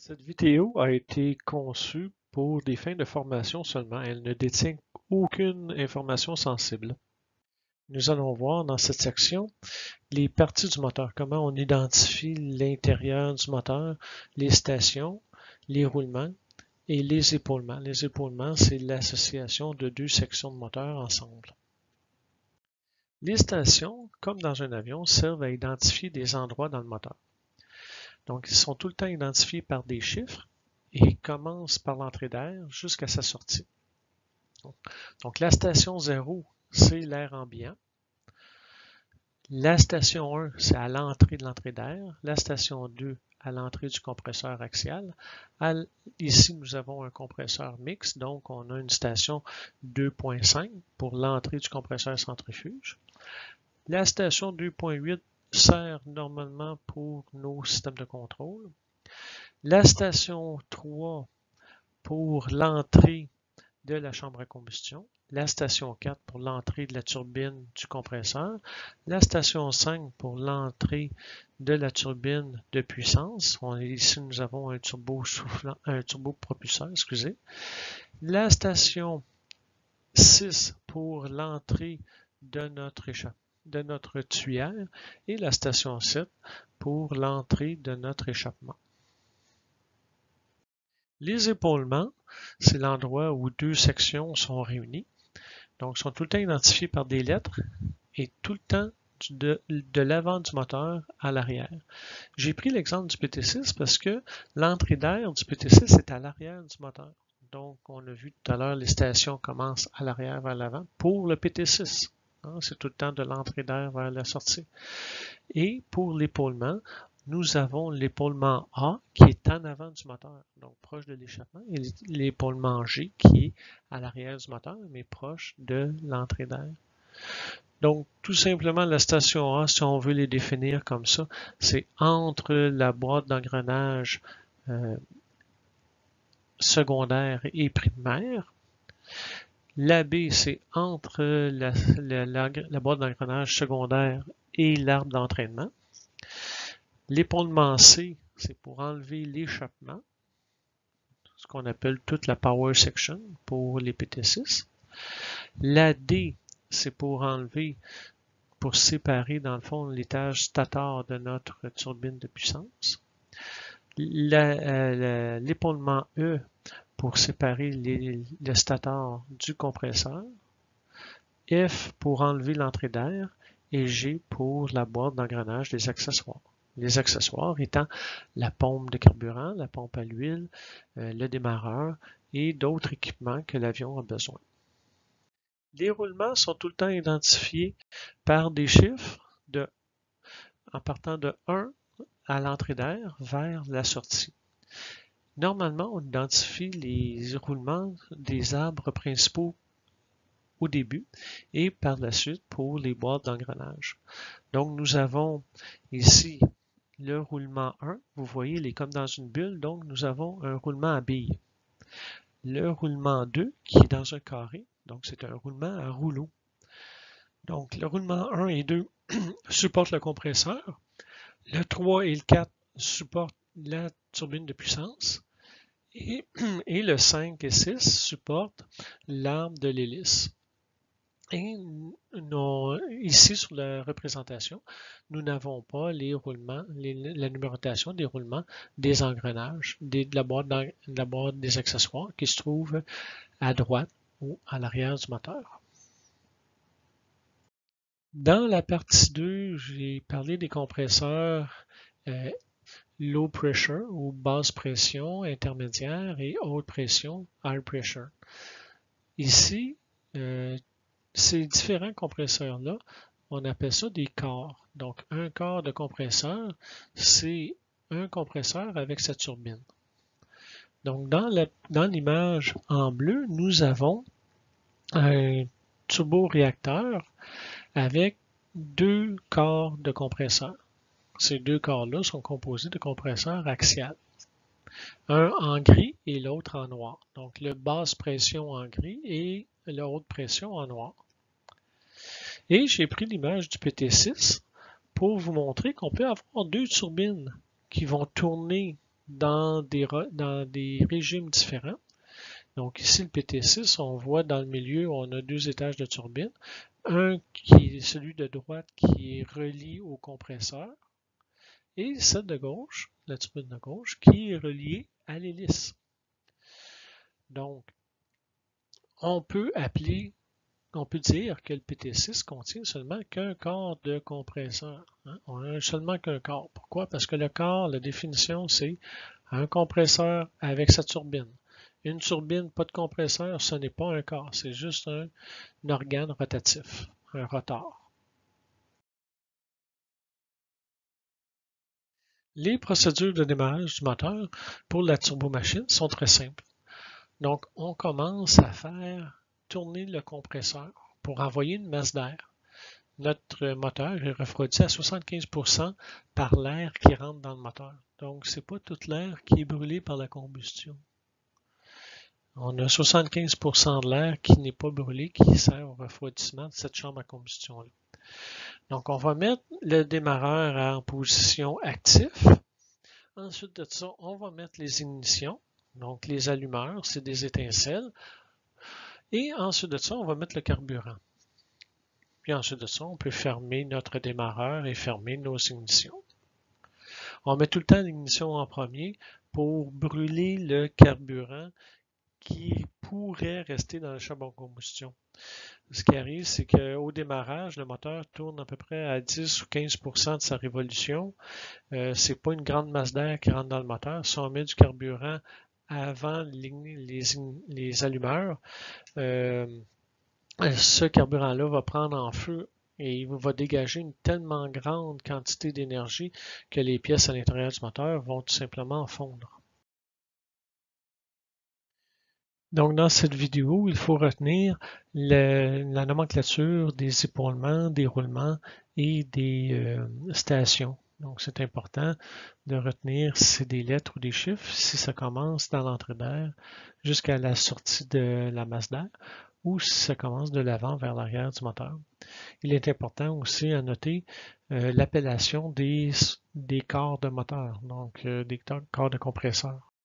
Cette vidéo a été conçue pour des fins de formation seulement. Elle ne détient aucune information sensible. Nous allons voir dans cette section les parties du moteur, comment on identifie l'intérieur du moteur, les stations, les roulements et les épaulements. Les épaulements, c'est l'association de deux sections de moteur ensemble. Les stations, comme dans un avion, servent à identifier des endroits dans le moteur. Donc, ils sont tout le temps identifiés par des chiffres et commencent par l'entrée d'air jusqu'à sa sortie. Donc, la station 0, c'est l'air ambiant. La station 1, c'est à l'entrée de l'entrée d'air. La station 2, à l'entrée du compresseur axial. Ici, nous avons un compresseur mixte, donc on a une station 2.5 pour l'entrée du compresseur centrifuge. La station 2.8 sert normalement pour nos systèmes de contrôle. La station 3 pour l'entrée de la chambre à combustion. La station 4 pour l'entrée de la turbine du compresseur. La station 5 pour l'entrée de la turbine de puissance. Ici, nous avons un turbo propulseur, excusez. La station 6 pour l'entrée de notre tuyère et la station 7 pour l'entrée de notre échappement. Les épaulements, c'est l'endroit où deux sections sont réunies. Donc, sont tout le temps identifiés par des lettres et tout le temps de l'avant du moteur à l'arrière. J'ai pris l'exemple du PT6 parce que l'entrée d'air du PT6 est à l'arrière du moteur. Donc, on a vu tout à l'heure, les stations commencent à l'arrière vers l'avant pour le PT6. C'est tout le temps de l'entrée d'air vers la sortie. Et pour l'épaulement, nous avons l'épaulement A qui est en avant du moteur, donc proche de l'échappement, et l'épaulement G qui est à l'arrière du moteur, mais proche de l'entrée d'air. Donc, tout simplement, la station A, si on veut les définir comme ça, c'est entre la boîte d'engrenage secondaire et primaire. La B, c'est entre la boîte d'engrenage secondaire et l'arbre d'entraînement. L'épaulement C, c'est pour enlever l'échappement, ce qu'on appelle toute la power section pour les PT6. La D, c'est pour séparer dans le fond l'étage stator de notre turbine de puissance. L'épaulement E, pour séparer le stator du compresseur. F, pour enlever l'entrée d'air. Et G, pour la boîte d'engrenage des accessoires. Les accessoires étant la pompe de carburant, la pompe à l'huile, le démarreur et d'autres équipements que l'avion a besoin. Les roulements sont tout le temps identifiés par des chiffres en partant de 1 à l'entrée d'air vers la sortie. Normalement, on identifie les roulements des arbres principaux au début et par la suite pour les boîtes d'engrenage. Donc, nous avons ici le roulement 1, vous voyez, il est comme dans une bulle, donc nous avons un roulement à billes. Le roulement 2 qui est dans un carré, donc c'est un roulement à rouleau. Donc le roulement 1 et 2 supportent le compresseur. Le 3 et le 4 supportent la turbine de puissance. Et le 5 et 6 supportent l'arbre de l'hélice. Et ici, sur la représentation, nous n'avons pas les roulements, la numérotation des roulements des engrenages, de la boîte des accessoires qui se trouve à droite ou à l'arrière du moteur. Dans la partie 2, j'ai parlé des compresseurs low pressure ou basse pression, intermédiaire et haute pression, high pressure. Ici, ces différents compresseurs-là, on appelle ça des corps. Donc, un corps de compresseur, c'est un compresseur avec sa turbine. Donc, dans l'image en bleu, nous avons un turboréacteur avec deux corps de compresseurs. Ces deux corps-là sont composés de compresseurs axiales. Un en gris et l'autre en noir. Donc, le basse pression en gris et la haute pression en noir. Et j'ai pris l'image du PT6 pour vous montrer qu'on peut avoir deux turbines qui vont tourner dans des régimes différents. Donc ici, le PT6, on voit dans le milieu, on a deux étages de turbine. Un qui est celui de droite qui est relié au compresseur et celle de gauche, la turbine de gauche, qui est reliée à l'hélice. Donc, on peut dire que le PT6 contient seulement qu'un quart de compresseur. On a seulement qu'un quart. Pourquoi? Parce que le quart, la définition, c'est un compresseur avec sa turbine. Une turbine, pas de compresseur, ce n'est pas un quart, c'est juste un organe rotatif, un rotor. Les procédures de démarrage du moteur pour la turbomachine sont très simples. Donc, on commence à faire tourner le compresseur pour envoyer une masse d'air. Notre moteur est refroidi à 75% par l'air qui rentre dans le moteur. Donc, ce n'est pas tout l'air qui est brûlé par la combustion. On a 75% de l'air qui n'est pas brûlé, qui sert au refroidissement de cette chambre à combustion-là. Donc, on va mettre le démarreur en position active. Ensuite de ça, on va mettre les ignitions. Donc, les allumeurs, c'est des étincelles. Et ensuite de ça, on va mettre le carburant. Puis ensuite de ça, on peut fermer notre démarreur et fermer nos ignitions. On met tout le temps l'ignition en premier pour brûler le carburant qui pourrait rester dans la chambre à combustion. Ce qui arrive, c'est qu'au démarrage, le moteur tourne à peu près à 10 ou 15% de sa révolution. C'est pas une grande masse d'air qui rentre dans le moteur. Si on met du carburant avant les allumeurs, ce carburant-là va prendre en feu et il va dégager une tellement grande quantité d'énergie que les pièces à l'intérieur du moteur vont tout simplement fondre. Donc, dans cette vidéo, il faut retenir la nomenclature des épaulements, des roulements et des stations. Donc, c'est important de retenir si c'est des lettres ou des chiffres, si ça commence dans l'entrée d'air jusqu'à la sortie de la masse d'air ou si ça commence de l'avant vers l'arrière du moteur. Il est important aussi à noter l'appellation des corps de moteur, donc des corps de compresseur.